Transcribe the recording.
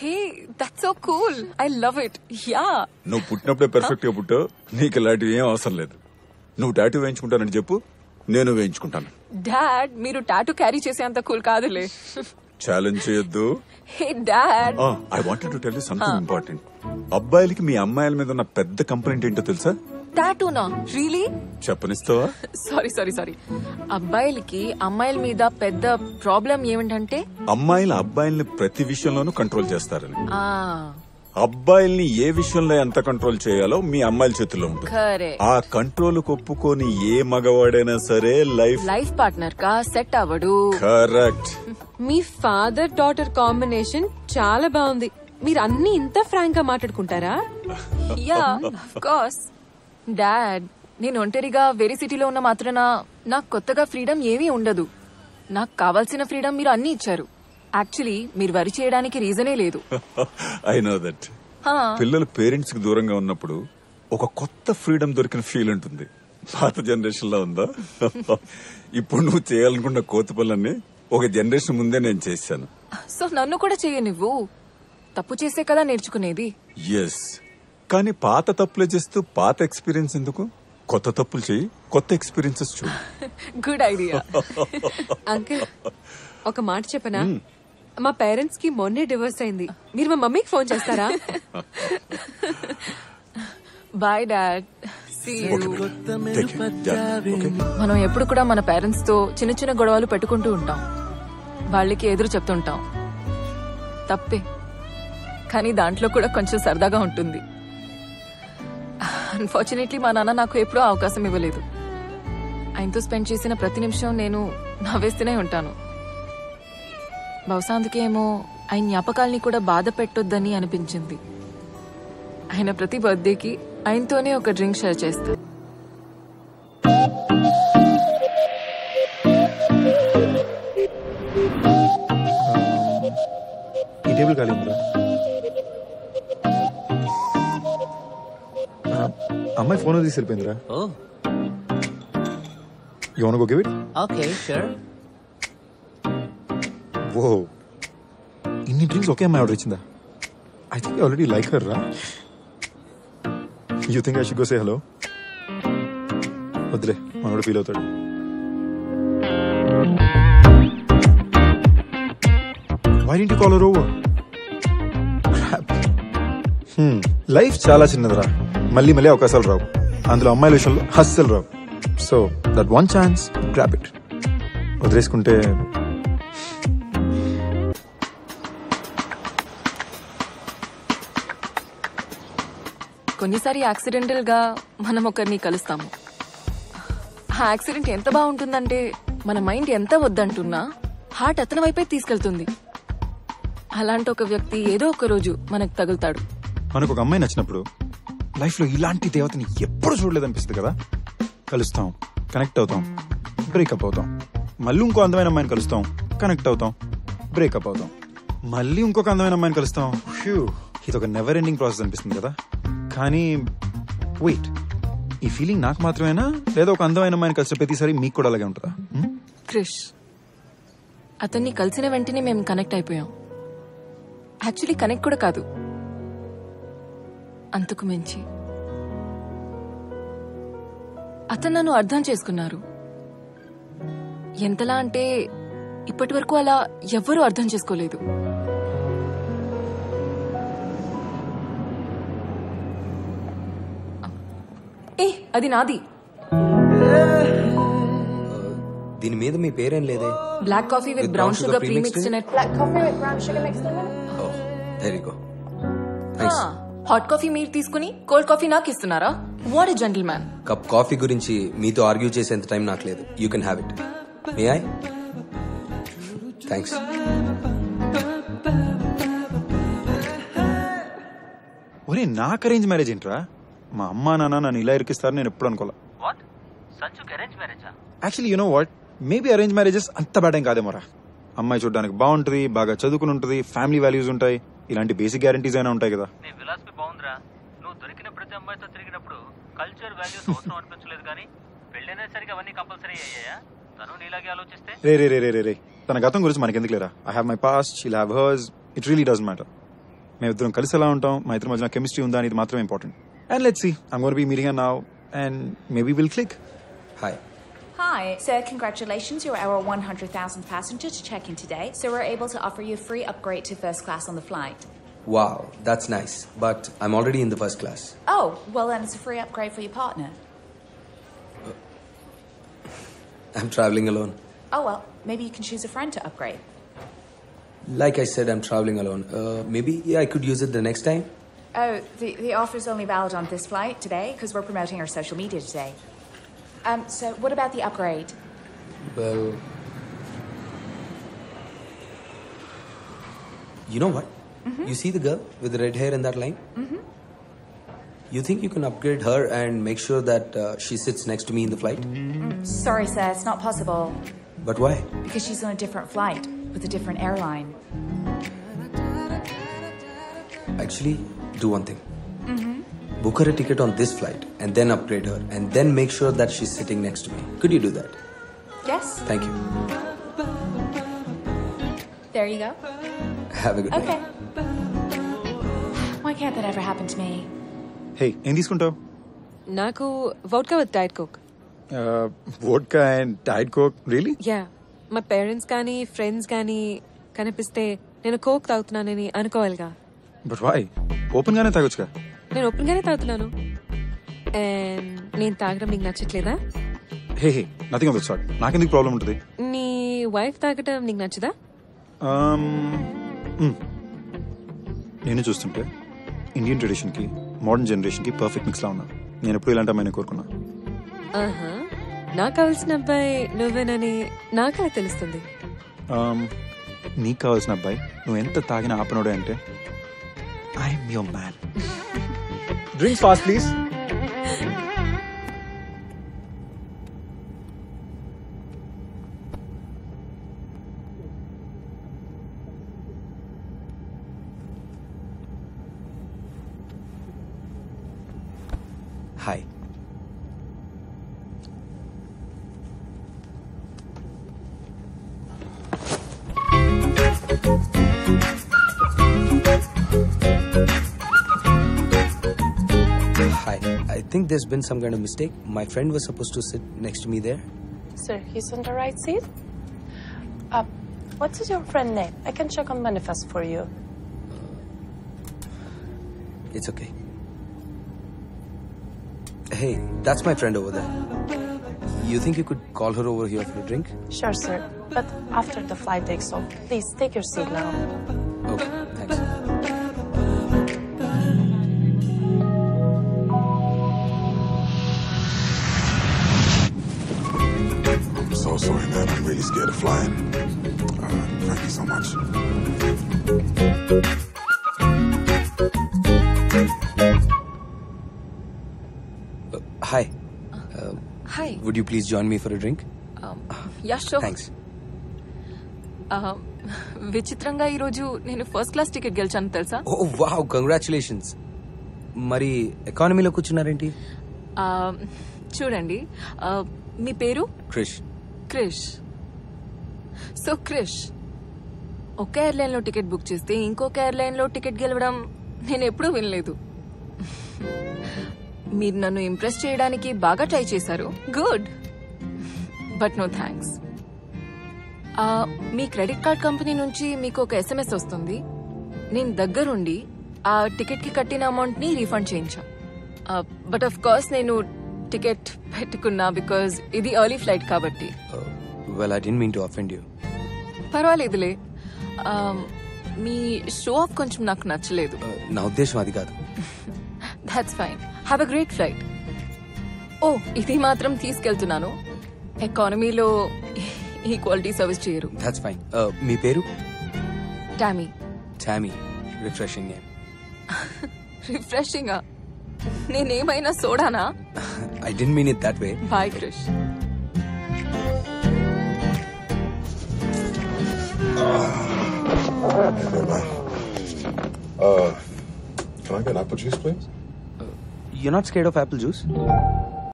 Hey that's so cool, I love it. Yeah, నువ్వు పుట్టినప్పుడే perfect గా పుట్టావు, నీకు ఇలాంటివి ఏం అవసరం లేదు. నువ్వు టాటూ వేయించుకుంటానని చెప్పు, నేను వేయించుకుంటాను. డాడ్ మీరు టాటూ క్యారీ చేసేంత కూల్ కాదులే. ఛాలెంజ్ చేయొద్దు. Hey dad, I wanted to tell you something important. అబ్బాయిలకి మీ అమ్మాయిల మీద ఉన్న పెద్ద కంప్లైంట్ ఏంటో తెలుసా? టాటూనా? రియలీ? చెప్పనిస్తావా? సారీ. అబ్బాయిలకి అమ్మాయిల మీద పెద్ద ప్రాబ్లం ఏమిటంటే అమ్మాయిలు అబ్బాయిల్ని ప్రతి విషయంలోనూ కంట్రోల్ చేస్తారని. అబ్బాయిల్ని ఏ విషయంలో ఎంత కంట్రోల్ చేయాలో మీ అమ్మాయిల చేతుల్లో ఉంటుంది. ఆ కంట్రోల్ ఒప్పుకొని ఏ మగవాడైనా సరే లైఫ్ పార్ట్నర్ గా సెట్ అవ్వడు. కరెక్ట్. మీ ఫాదర్ డాటర్ కాంబినేషన్ చాలా బాగుంది. మీరు అన్ని ఇంత ఫ్రాంక్ గా మాట్లాడుకుంటారా? Yeah of course. డాడ్ నేను ఒంటరిగా వేరే సిటీలో ఉన్న మాత్రాన నాకు కొత్తగా ఫ్రీడమ్ ఏమీ ఉండదు. నాకు కావాల్సిన ఫ్రీడమ్ మీరు అన్ని ఇచ్చారు. యాక్చువల్లీ మీరు వరి చేయడానికి రీజనే లేదు. I know that. పిల్లలు పేరెంట్స్ కి దూరంగా ఉన్నప్పుడు ఒక కొత్త ఫ్రీడమ్ దొరికిన ఫీల్ ఉంటుంది. పాత జనరేషన్ లో ఉందా? ఇప్పుడు నువ్వు చేయాలనుకున్న కోతి పనులన్నీ ఒక జనరేషన్ ముందే నేను చేశాను. సో నన్ను కూడా చేయనివ్వు. తప్పు చేసే కదా నేర్చుకునేది. ఎస్, కానీ పాత తప్పులే చేస్తూ పాత ఎక్స్పీరియన్స్ ఎందుకు? కొత్త తప్పులు చేయి, కొత్త ఎక్స్పీరియన్సెస్ చూడు. Good idea. అంకుల్ ఒక మాట చెప్పనా? మా పేరెంట్స్ కి మొన్నే డివోర్స్ అయింది. మీరు మా మమ్మీకి ఫోన్ చేస్తారా? Bye dad. మనం ఎప్పుడు కూడా మన పేరెంట్స్ తో చిన్న చిన్న గొడవలు పెట్టుకుంటూ ఉంటాం. వాళ్ళకి ఎదురు చెప్తుంటాం. తప్పే, కానీ దాంట్లో కూడా కొంచెం సరదాగా ఉంటుంది. అన్ఫార్చునేట్లీ మా నాన్న నాకు ఎప్పుడూ అవకాశం ఇవ్వలేదు. ఆయనతో స్పెండ్ చేసిన ప్రతి నిమిషం నేను నవ్వేస్తూనే ఉంటాను. బహుశా అందుకేమో ఆయన జ్ఞాపకాల్ని కూడా బాధ పెట్టొద్దని అనిపించింది. ఆయన ప్రతి బర్త్డేకి ఆయనతోనే ఒక డ్రింక్ షేర్ చేస్తా. ఈ టేబుల్ ఖాళీ ఉందా? అమ్మాయి ఫోన్ తీసి వెళ్ళిపోయిందిరా. You wanna go give it? Okay, sure. Whoa. ఇన్ని డ్రింక్స్ ఒకే అమ్మాయి ఆర్డర్ ఇచ్చిందా? I think I already like her, రా. You think I should go say hello? వద్దులే, మనోడు ఫీల్ అవుతాడు. Why didn't you call her over? Crap. Life చాలా చిన్నదిరా. మళ్ళీ అవకాశాలు రావు. అందులో అమ్మాయిల విషయంలో అస్సలు రావు. So that one chance, grab it. వదిలేసుకుంటే కొన్నిసారి యాక్సిడెంటల్ గా మనం ఒకరిని కలుస్తాము. ఆ యాక్సిడెంట్ ఎంత బాగుంటుందంటే మన మైండ్ ఎంత వద్దంటున్నా హార్ట్ అతని వైపే తీసుకెళ్తుంది. అలాంటి ఒక వ్యక్తి ఏదో ఒక రోజు మనకు తగులుతాడు. మనకు ఒక అమ్మాయి నచ్చినప్పుడు లైఫ్ లో ఇలాంటి దేవతని ఎప్పుడు చూడలేదనిపిస్తుంది కదా. కలుస్తాం, కనెక్ట్ అవుతాం, బ్రేకప్ అవుతాం. మళ్ళీ ఇంకో అందమైన అమ్మాయిని కలుస్తాం, కనెక్ట్ అవుతాం, బ్రేకప్ అవుతాం. మళ్ళీ ఇంకొక అందమైన అమ్మాయిని కలుస్తాం. ఇది ఒక నెవర్ ఎండింగ్ ప్రాసెస్ అనిపిస్తుంది కదా. కానీ వెయిట్, ఈ ఫీలింగ్ నాకు మాత్రమేనా, లేదా ఒక అందమైన అమ్మాయిని కలిసిన ప్రతిసారి మీకు కూడా అలాగే ఉంటుందా? క్రిష్, అతన్ని కలిసిన వెంటనే మేము కనెక్ట్ అయిపోయాం. యాక్చువల్లీ కనెక్ట్ కూడా కాదు, అంతకు మించి అతను నన్ను అర్థం చేసుకున్నారు. ఎంతలా అంటే ఇప్పటి వరకు అలా ఎవ్వరూ అర్థం చేసుకోలేదు. అది నాది. దీని మీద మీ పేరేం లేదే. Black coffee with brown sugar premixed in it. Black coffee with brown sugar mixed in it. Oh, there you go. Thanks. Hot coffee మీరు తీసుకుని కోల్డ్ కాఫీ నాకు ఇస్తున్నారా? What a gentleman. Cup coffee గురించి మీతో ఆర్గ్యూ చేసేంత time నాకు లేదు. You can have it. May I? Thanks. ఒరే, నాకు అరేంజ్ మ్యారేజ్ ఏంట్రా? మా అమ్మా నాన్న నన్ను ఇలా ఇరికిస్తారు నేను ఎప్పుడు అనుకోలే. Actually you know what, maybe arrange marriages అంత బ్యాడ్ ఏం కాదేమోరా. అమ్మాయి చూడడానికి బాగుంటుంది, బాగా చదువుకుని ఉంటుంది, ఫ్యామిలీ వాల్యూస్ ఉంటాయి, ఇలాంటి బేసిక్ గ్యారంటీస్ అయినా ఉంటాయి కదా. నీ ఫిలాసఫీ బాగుందిరా. నువ్వు దొరికిన ప్రతి అమ్మాయితో తిరిగినప్పుడు కల్చర్ వాల్యూస్ అవసరం అనిపించలేదు, కానీ పెళ్ళనేసరికి అవన్నీ కంపల్సరీ అయ్యాయా? తను నీలాగే ఆలోచిస్తే. రే తన గతం గురించి మనకెందుకు లేరా? I have my past, she'll have hurts. It really doesn't matter. మేమిద్దరం కలిసి ఎలా ఉంటాం, మా ఇద్దరి మధ్యన కెమిస్ట్రీ ఉందా అనేది మాత్రమే important. And let's see, I'm gonna be meeting her now and maybe will click. Hi. Hi, sir. Congratulations. You're our 100,000th passenger to check in today, so we're able to offer you a free upgrade to first class on the flight. Wow, that's nice. But I'm already in the first class. Oh, well then it's a free upgrade for your partner. I'm traveling alone. Oh well, maybe you can choose a friend to upgrade. Like I said, I'm traveling alone. Maybe I could use it the next time. Oh, the offer's only valid on this flight today because we're promoting our social media today. So what about the upgrade? Well, you know what? You see the girl with the red hair in that line? You think you can upgrade her and make sure that she sits next to me in the flight? Sorry, sir, it's not possible But why? because she's on a different flight with a different airline. Actually, do one thing. Book her a ticket on this flight and then upgrade her and then make sure that she's sitting next to me. Could you do that? Yes? Thank you. There you go. Have a good Okay. night. Why can't that ever happen to me? Hey, ఏం తీసుకుంటావు? నాకు vodka with diet coke. Vodka and diet coke. Really? Yeah, మా parents కానీ friends కానీ కనిపిస్తే నేను coke తాగుతున్నానని అనుకోవాలిగా. But why? ఓపెన్ గానే తాగొచ్చుగా. నేను ఓపెన్ గానే తాగుతున్నాను. అండ్ నేను తాగడం నీకు నచ్చట్లేదా? హే హే, నథింగ్ ఆఫ్ ద సార్ట్. నాకెందుకు ప్రాబ్లం ఉంటుంది? నీ వైఫ్ తాగటం నీకు నచ్చదా? నేను చూస్తుంటే ఇండియన్ ట్రెడిషన్ కి మోడర్న్ జనరేషన్ కి పర్ఫెక్ట్ మిక్స్ లా ఉన్నా. నేను ఎప్పుడు ఇలాంటి అమ్మాయిని కోరుకున్నా. ఆహా, నాకు కావాల్సిన అబ్బాయి నువ్వేనని నాకలా తెలుస్తుంది. నీకు కావాల్సిన అబ్బాయి నువ్వు ఎంత తాగినా ఆపనోడే అంటే I'm your man. Drinks fast please. Hi. Hi. I think there's been some kind of mistake. My friend was supposed to sit next to me there. Sir, he's on the right seat. What is your friend name? I can check on manifest for you. It's okay. Hey, that's my friend over there. You think you could call her over here for a drink? Sure, sir. But after the flight takes off, please take your seat now. Okay, thanks. I'm so sorry, man. I'm really scared of flying. Thank you so much. Hi. Hi. Would you please join me for a drink? Yeah, sure. Thanks. విచిత్రంగా ఈరోజు నేను first class ticket గెలిచాను తెలుసా? Oh, wow. Congratulations. మరి ఎకానమీలో కూర్చున్నారేంటి? చూడండి, మీ పేరు? Krish. Krish. So Krish, ఒక ఎయిర్లైన్ లో టికెట్ బుక్ చేస్తే ఇంకొక ఎయిర్లైన్ లో టికెట్ గెలవడం నేను ఎప్పుడూ వినలేదు. మీరు నన్ను ఇంప్రెస్ చేయడానికి బాగా ట్రై చేశారు. Good, but no thanks. మీ క్రెడిట్ కార్డ్ కంపెనీ నుంచి మీకు ఒక SMS వస్తుంది. నేను దగ్గరుండి ఆ టికెట్ కి కట్టిన అమౌంట్ ని రీఫండ్ చేయించా. బట్ ఆఫ్ కోర్స్ నేను టికెట్ పెట్టుకున్నా బికాజ్ ఇది ఎర్లీ ఫ్లైట్ కాబట్టి. Well, I didn't mean to offend you. పర్వాలేదులే. మీ షో ఆఫ్ కొంచెం నాకు నచ్చలేదు. నా ఉద్దేశం అది కాదు. That's fine. Have a great flight. ఓ, ఇది మాత్రం తీసుకెళ్తున్నాను. ఎకానమీలో ఈ క్వాలిటీ సర్వీస్ చేయరు. That's fine. మీ పేరు? Tammy. Tammy. Refreshing name. Refreshing. నేనేమైనా సోడానా? I didn't mean it that way. Bye Krish. Can I get apple juice, please? You're not scared of apple juice?